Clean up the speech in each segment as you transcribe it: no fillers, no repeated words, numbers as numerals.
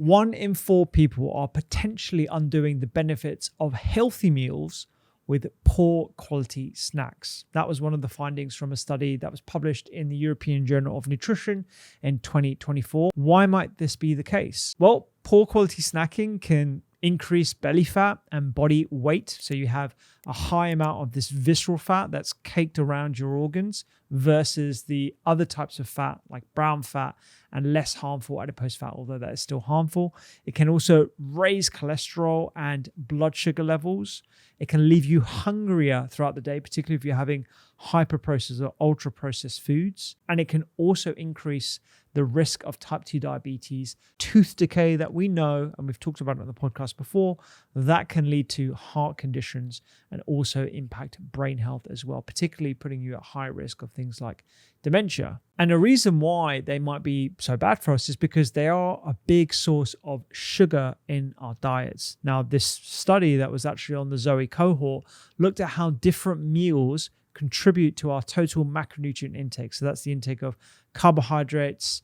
1 in 4 people are potentially undoing the benefits of healthy meals with poor quality snacks. That was one of the findings from a study that was published in the European Journal of Nutrition in 2024. Why might this be the case? Well, poor quality snacking can increase belly fat and body weight. So you have a high amount of this visceral fat that's caked around your organs versus the other types of fat like brown fat and less harmful adipose fat, although that is still harmful. It can also raise cholesterol and blood sugar levels. It can leave you hungrier throughout the day, particularly if you're having hyper-processed or ultra-processed foods. And it can also increase the risk of type 2 diabetes, tooth decay that we know, and we've talked about it on the podcast before, that can lead to heart conditions and also impact brain health as well, particularly putting you at high risk of things like dementia. And the reason why they might be so bad for us is because they are a big source of sugar in our diets. Now, this study that was actually on the Zoe cohort looked at how different meals contribute to our total macronutrient intake. So that's the intake of carbohydrates,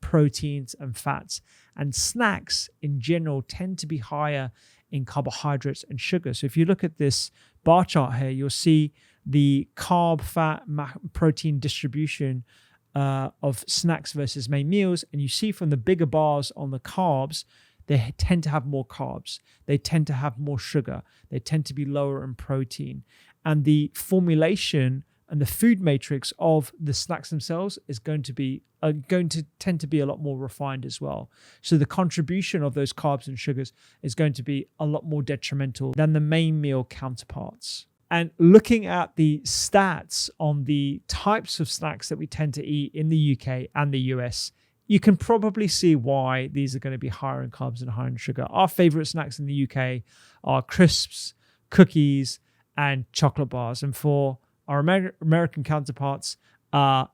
proteins, and fats. And snacks in general tend to be higher in carbohydrates and sugar. So if you look at this bar chart here, you'll see the carb, fat, protein distribution of snacks versus main meals. And you see from the bigger bars on the carbs, they tend to have more carbs. They tend to have more sugar. They tend to be lower in protein. And the formulation and the food matrix of the snacks themselves is going to tend to be a lot more refined as well. So the contribution of those carbs and sugars is going to be a lot more detrimental than the main meal counterparts. And looking at the stats on the types of snacks that we tend to eat in the UK and the US, you can probably see why these are going to be higher in carbs and higher in sugar. Our favorite snacks in the UK are crisps, cookies, and chocolate bars. And for our American counterparts,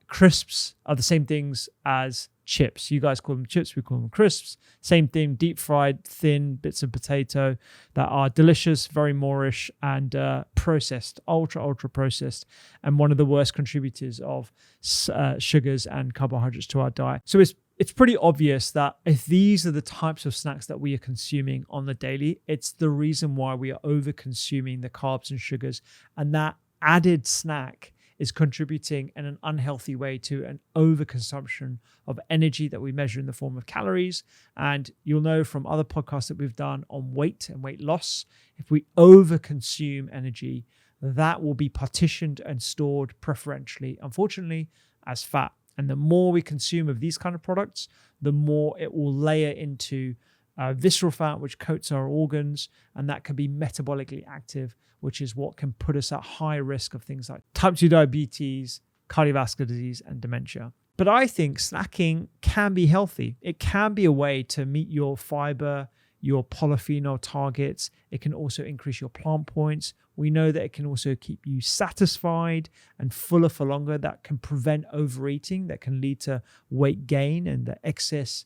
crisps are the same things as chips. You guys call them chips, we call them crisps. Same thing, deep fried, thin bits of potato that are delicious, very moreish, and processed, ultra processed, and one of the worst contributors of sugars and carbohydrates to our diet. So it's pretty obvious that if these are the types of snacks that we are consuming on the daily, it's the reason why we are over consuming the carbs and sugars, and that added snack is contributing in an unhealthy way to an overconsumption of energy that we measure in the form of calories. And you'll know from other podcasts that we've done on weight and weight loss, if we overconsume energy, that will be partitioned and stored preferentially, unfortunately, as fat. And the more we consume of these kind of products, the more it will layer into visceral fat, which coats our organs, and that can be metabolically active, which is what can put us at high risk of things like type 2 diabetes, cardiovascular disease, and dementia. But I think snacking can be healthy. It can be a way to meet your fiber, your polyphenol targets. It can also increase your plant points. We know that it can also keep you satisfied and fuller for longer. That can prevent overeating, that can lead to weight gain and the excess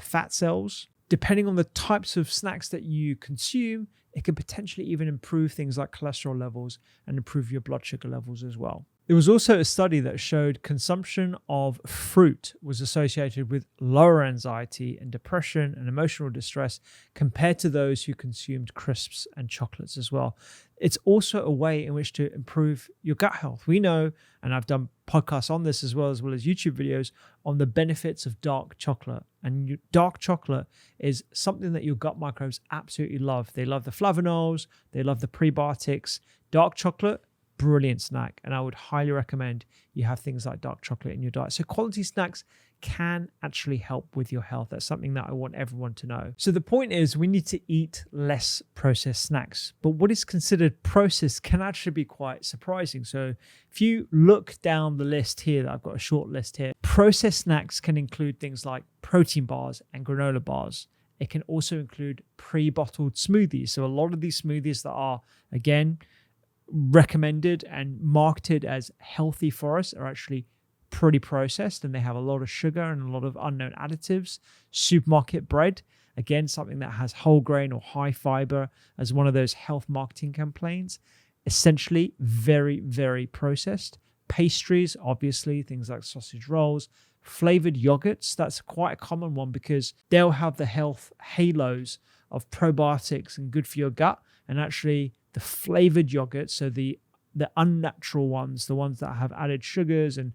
fat cells. Depending on the types of snacks that you consume, it can potentially even improve things like cholesterol levels and improve your blood sugar levels as well. There was also a study that showed consumption of fruit was associated with lower anxiety and depression and emotional distress compared to those who consumed crisps and chocolates as well. It's also a way in which to improve your gut health. We know, and I've done podcasts on this as well as YouTube videos on the benefits of dark chocolate. And dark chocolate is something that your gut microbes absolutely love. They love the flavonols, they love the prebiotics. Dark chocolate, brilliant snack, and I would highly recommend you have things like dark chocolate in your diet. So quality snacks can actually help with your health. That's something that I want everyone to know. So the point is we need to eat less processed snacks, but what is considered processed can actually be quite surprising. So if you look down the list here, I've got a short list here, processed snacks can include things like protein bars and granola bars. It can also include pre-bottled smoothies. So a lot of these smoothies that are, again, recommended and marketed as healthy for us are actually pretty processed, and they have a lot of sugar and a lot of unknown additives. Supermarket bread, again, something that has whole grain or high fiber as one of those health marketing campaigns, essentially very, very processed. Pastries, obviously, things like sausage rolls, Flavored yogurts, that's quite a common one because they'll have the health halos of probiotics and good for your gut. And actually the flavored yogurts, so the unnatural ones, the ones that have added sugars and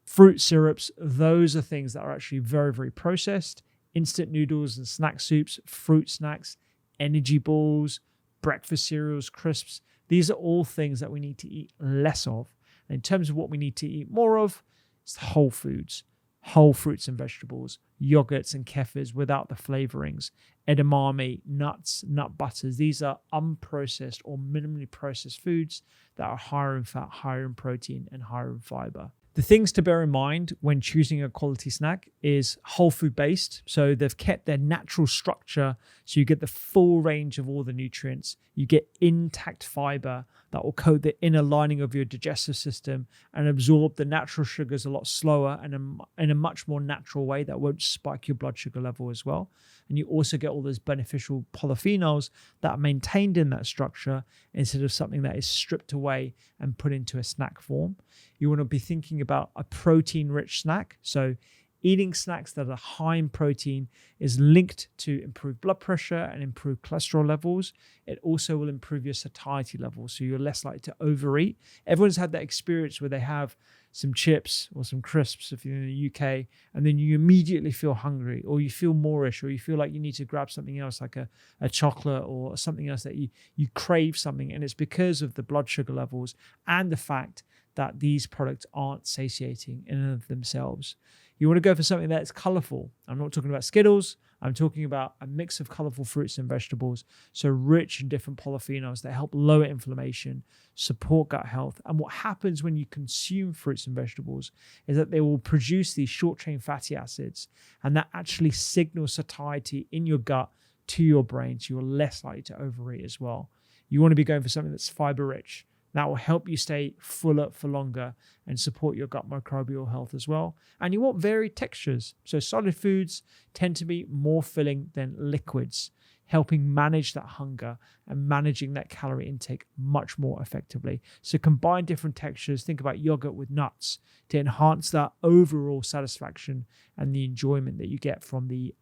fruit syrups, those are things that are actually very, very processed. Instant noodles and snack soups, fruit snacks, energy balls, breakfast cereals, crisps. These are all things that we need to eat less of. And in terms of what we need to eat more of, it's whole foods, whole fruits and vegetables, yogurts and kefirs without the flavorings, edamame, nuts, nut butters. These are unprocessed or minimally processed foods that are higher in fat, higher in protein, and higher in fiber. The things to bear in mind when choosing a quality snack is whole food based. So they've kept their natural structure so you get the full range of all the nutrients. You get intact fiber that will coat the inner lining of your digestive system and absorb the natural sugars a lot slower and in a much more natural way that won't spike your blood sugar level as well. And you also get all those beneficial polyphenols that are maintained in that structure instead of something that is stripped away and put into a snack form. You want to be thinking about a protein-rich snack. So eating snacks that are high in protein is linked to improved blood pressure and improved cholesterol levels. It also will improve your satiety levels, so you're less likely to overeat. Everyone's had that experience where they have some chips or some crisps if you're in the UK, and then you immediately feel hungry, or you feel moreish, or you feel like you need to grab something else like a chocolate or something else that you crave something. And it's because of the blood sugar levels and the fact that these products aren't satiating in and of themselves. You want to go for something that's colorful. I'm not talking about Skittles. I'm talking about a mix of colorful fruits and vegetables, so rich in different polyphenols that help lower inflammation, support gut health. And what happens when you consume fruits and vegetables is that they will produce these short-chain fatty acids, and that actually signals satiety in your gut to your brain, so you're less likely to overeat as well. You want to be going for something that's fiber-rich. That will help you stay fuller for longer and support your gut microbial health as well. And you want varied textures. So solid foods tend to be more filling than liquids, helping manage that hunger and managing that calorie intake much more effectively. So combine different textures. Think about yogurt with nuts to enhance that overall satisfaction and the enjoyment that you get from the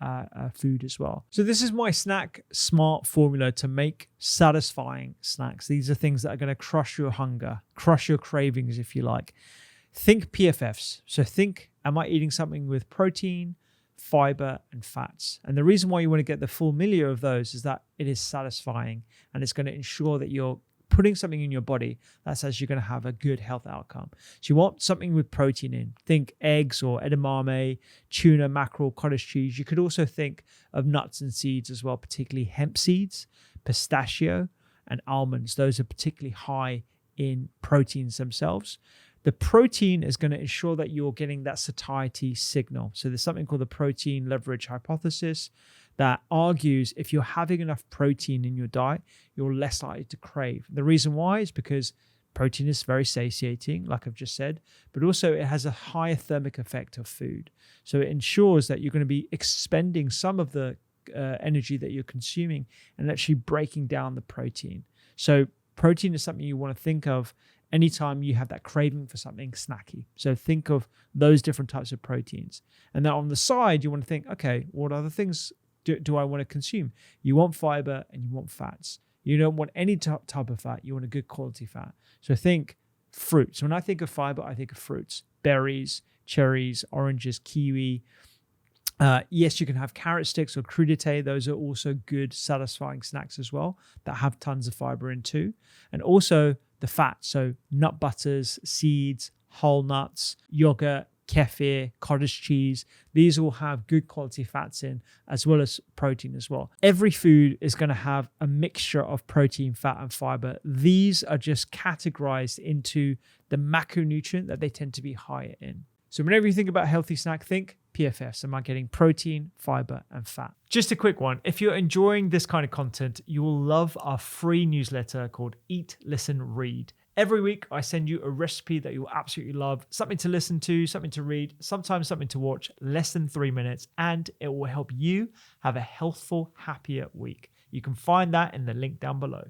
food as well. So this is my snack smart formula to make satisfying snacks. These are things that are going to crush your hunger, crush your cravings, if you like. Think PFFs. So think, am I eating something with protein, fiber, and fats? And the reason why you want to get the full milieu of those is that it is satisfying, and it's going to ensure that you're putting something in your body that says you're going to have a good health outcome. So you want something with protein in. Think eggs or edamame, tuna, mackerel, cottage cheese. You could also think of nuts and seeds as well, particularly hemp seeds, pistachio, and almonds. Those are particularly high in proteins themselves. The protein is going to ensure that you're getting that satiety signal. So there's something called the protein leverage hypothesis that argues if you're having enough protein in your diet, you're less likely to crave. The reason why is because protein is very satiating, like I've just said, but also it has a higher thermic effect of food. So it ensures that you're going to be expending some of the energy that you're consuming and actually breaking down the protein. So protein is something you want to think of anytime you have that craving for something snacky. So think of those different types of proteins. And then on the side, you want to think, okay, what other things do I want to consume? You want fiber and you want fats. You don't want any type of fat. You want a good quality fat. So think fruits. When I think of fiber, I think of fruits, berries, cherries, oranges, kiwi. Yes, you can have carrot sticks or crudité. Those are also good, satisfying snacks as well that have tons of fiber in too. And also the fat. So nut butters, seeds, whole nuts, yogurt, kefir, cottage cheese. These all have good quality fats in, as well as protein as well. Every food is going to have a mixture of protein, fat, and fiber. These are just categorized into the macronutrient that they tend to be higher in. So whenever you think about a healthy snack, think PFFs. Am I getting protein, fiber, and fat? Just a quick one. If you're enjoying this kind of content, you will love our free newsletter called Eat, Listen, Read. Every week, I send you a recipe that you'll absolutely love, something to listen to, something to read, sometimes something to watch, less than 3 minutes, and it will help you have a healthful, happier week. You can find that in the link down below.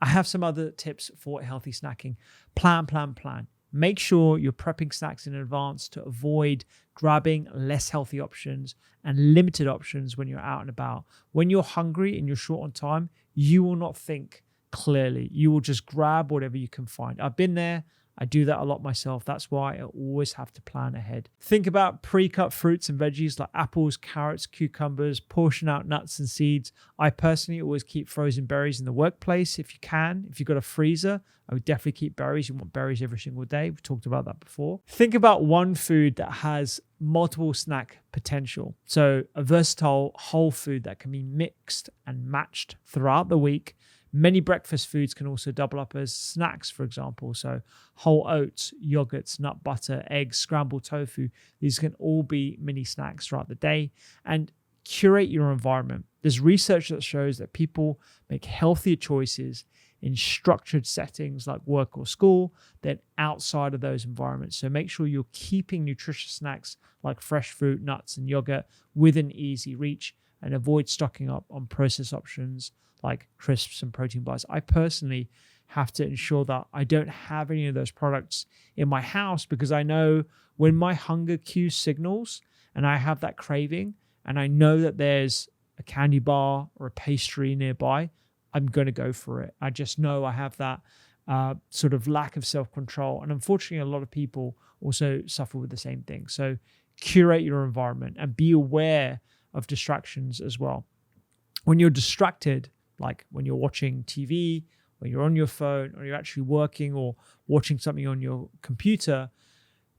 I have some other tips for healthy snacking. Plan. Make sure you're prepping snacks in advance to avoid grabbing less healthy options and limited options when you're out and about. When you're hungry and you're short on time, you will not think clearly. You will just grab whatever you can find. I've been there. I do that a lot myself. That's why I always have to plan ahead. Think about pre-cut fruits and veggies like apples, carrots, cucumbers, portion out nuts and seeds. I personally always keep frozen berries in the workplace if you can. If you've got a freezer, I would definitely keep berries. You want berries every single day. We've talked about that before. Think about one food that has multiple snack potential. So a versatile whole food that can be mixed and matched throughout the week. Many breakfast foods can also double up as snacks, for example. So whole oats, yogurts, nut butter, eggs, scrambled tofu. These can all be mini snacks throughout the day. And curate your environment. There's research that shows that people make healthier choices in structured settings like work or school than outside of those environments. So make sure you're keeping nutritious snacks like fresh fruit, nuts, and yogurt within easy reach, and avoid stocking up on processed options like crisps and protein bars. I personally have to ensure that I don't have any of those products in my house, because I know when my hunger cue signals and I have that craving and I know that there's a candy bar or a pastry nearby, I'm going to go for it. I just know I have that sort of lack of self-control. And unfortunately, a lot of people also suffer with the same thing. So curate your environment and be aware of distractions as well. When you're distracted, like when you're watching TV, when you're on your phone, or you're actually working or watching something on your computer,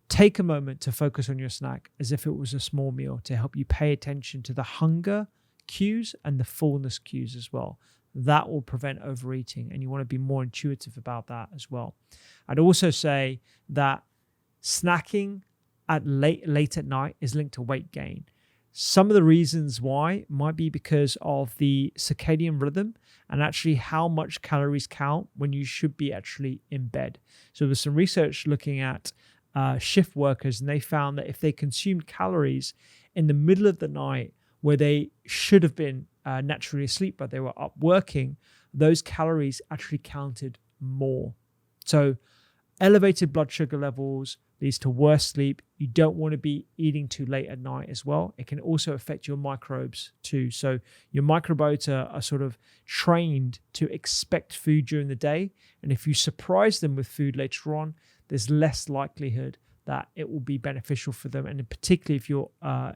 take a moment to focus on your snack as if it was a small meal to help you pay attention to the hunger cues and the fullness cues as well. That will prevent overeating, and you want to be more intuitive about that as well. I'd also say that snacking at late at night is linked to weight gain. Some of the reasons why might be because of the circadian rhythm and actually how much calories count when you should be actually in bed. So there's some research looking at shift workers, and they found that if they consumed calories in the middle of the night where they should have been naturally asleep, but they were up working, those calories actually counted more. So elevated blood sugar levels leads to worse sleep. You don't want to be eating too late at night as well. It can also affect your microbes too. So your microbiota are sort of trained to expect food during the day. And if you surprise them with food later on, there's less likelihood that it will be beneficial for them. And particularly if you're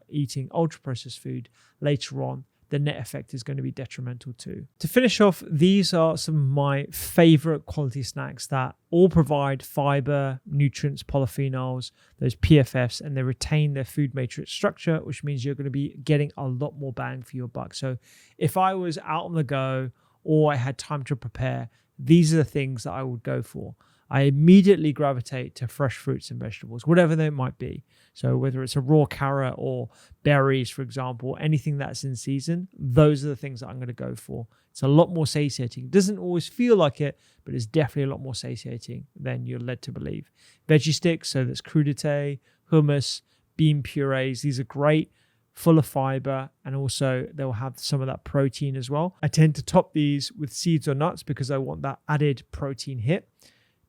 eating ultra-processed food later on, the net effect is going to be detrimental too. To finish off, these are some of my favorite quality snacks that all provide fiber, nutrients, polyphenols, those PFFs, and they retain their food matrix structure, which means you're going to be getting a lot more bang for your buck. So if I was out on the go or I had time to prepare, these are the things that I would go for. I immediately gravitate to fresh fruits and vegetables, whatever they might be. So whether it's a raw carrot or berries, for example, anything that's in season, those are the things that I'm going to go for. It's a lot more satiating. It doesn't always feel like it, but it's definitely a lot more satiating than you're led to believe. Veggie sticks, so that's crudité, hummus, bean purees. These are great, full of fiber, and also they'll have some of that protein as well. I tend to top these with seeds or nuts because I want that added protein hit.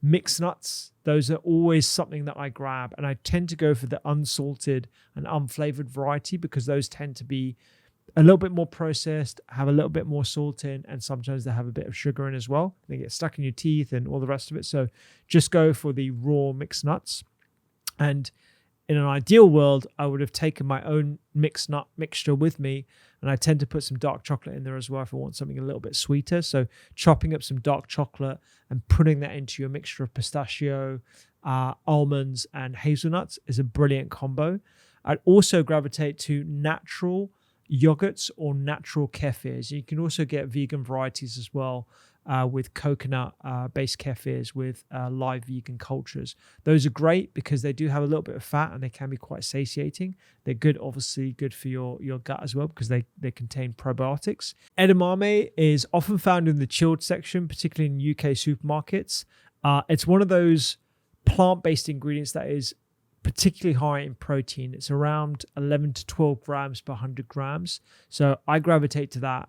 Mixed nuts, those are always something that I grab, and I tend to go for the unsalted and unflavored variety because those tend to be a little bit more processed, have a little bit more salt in, and sometimes they have a bit of sugar in as well. They get stuck in your teeth and all the rest of it. So just go for the raw mixed nuts. And in an ideal world, I would have taken my own mixed nut mixture with me, and I tend to put some dark chocolate in there as well if I want something a little bit sweeter. So chopping up some dark chocolate and putting that into your mixture of pistachio, almonds, and hazelnuts is a brilliant combo. I'd also gravitate to natural yogurts or natural kefirs. You can also get vegan varieties as well, with coconut-based kefirs with live vegan cultures. Those are great because they do have a little bit of fat and they can be quite satiating. They're good, obviously good for your gut as well because they contain probiotics. Edamame is often found in the chilled section, particularly in UK supermarkets. It's one of those plant-based ingredients that is particularly high in protein. It's around 11 to 12 grams per 100 grams. So I gravitate to that.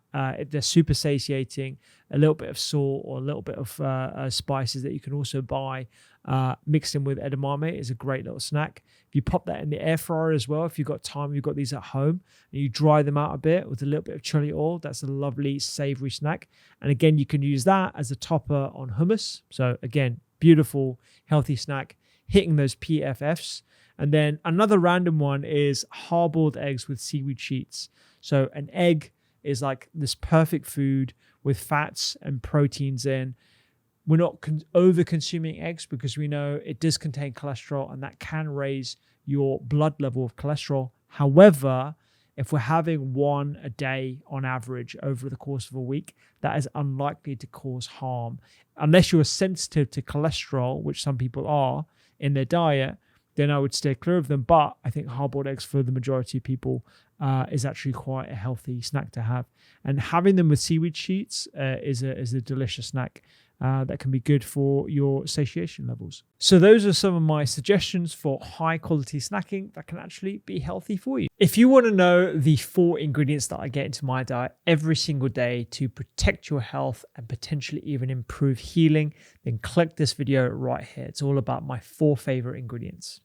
They're super satiating. A little bit of salt or a little bit of spices that you can also buy mixed in with edamame is a great little snack. If you pop that in the air fryer as well, if you've got time, you've got these at home, and you dry them out a bit with a little bit of chili oil, that's a lovely savory snack. And again, you can use that as a topper on hummus. So again, beautiful, healthy snack, hitting those PFFs. And then another random one is hard-boiled eggs with seaweed sheets. So an egg is like this perfect food with fats and proteins in. We're not over-consuming eggs because we know it does contain cholesterol and that can raise your blood level of cholesterol. However, if we're having one a day on average over the course of a week, that is unlikely to cause harm. Unless you're sensitive to cholesterol, which some people are in their diet, then I would stay clear of them. But I think hard-boiled eggs for the majority of people is actually quite a healthy snack to have. And having them with seaweed sheets is a delicious snack that can be good for your satiation levels. So those are some of my suggestions for high quality snacking that can actually be healthy for you. If you want to know the 4 ingredients that I get into my diet every single day to protect your health and potentially even improve healing, then click this video right here. It's all about my 4 favorite ingredients.